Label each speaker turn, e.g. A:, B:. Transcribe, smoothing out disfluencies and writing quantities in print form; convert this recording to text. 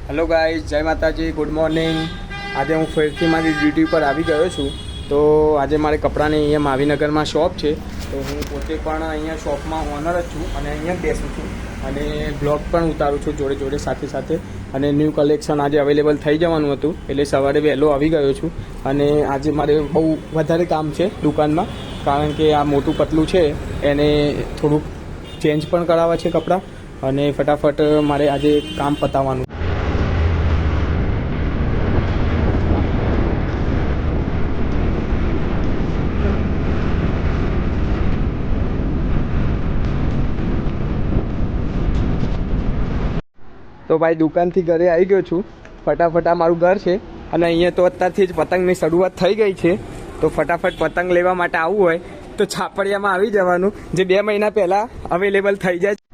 A: Hello guys, જય માતાજી, good morning. આજે હું ફરીથી મારી ડ્યુટી પર આવી ગયો છું। તો આજે મારે કપડાની અહીંયા માવીનગરમાં શોપ છે, તો હું પોતે પણ અહીંયા શોપમાં ઓનર જ છું અને અહીંયા જ બેસું છું અને બ્લોગ પણ ઉતારું છું જોડે જોડે સાથે સાથે। અને ન્યૂ કલેક્શન આજે અવેલેબલ થઈ જવાનું હતું, એટલે સવારે વહેલો આવી ગયો છું। અને આજે મારે બહુ વધારે કામ છે દુકાનમાં, કારણ કે આ મોટું પતલું છે એને થોડુંક ચેન્જ પણ કરાવવા છે કપડાં, અને ફટાફટ મારે આજે કામ પતાવવાનું। તો ભાઈ દુકાનથી ઘરે આવી ગયો છું। ફટાફટ આ મારું ઘર છે અને અહીંયા તો અત્યારથી જ પતંગની શરૂઆત થઈ ગઈ છે। તો ફટાફટ પતંગ લેવા માટે આવવું હોય તો છાપડિયામાં આવી જવાનું, જે 2 મહિના પહેલાં અવેલેબલ થઈ જાય।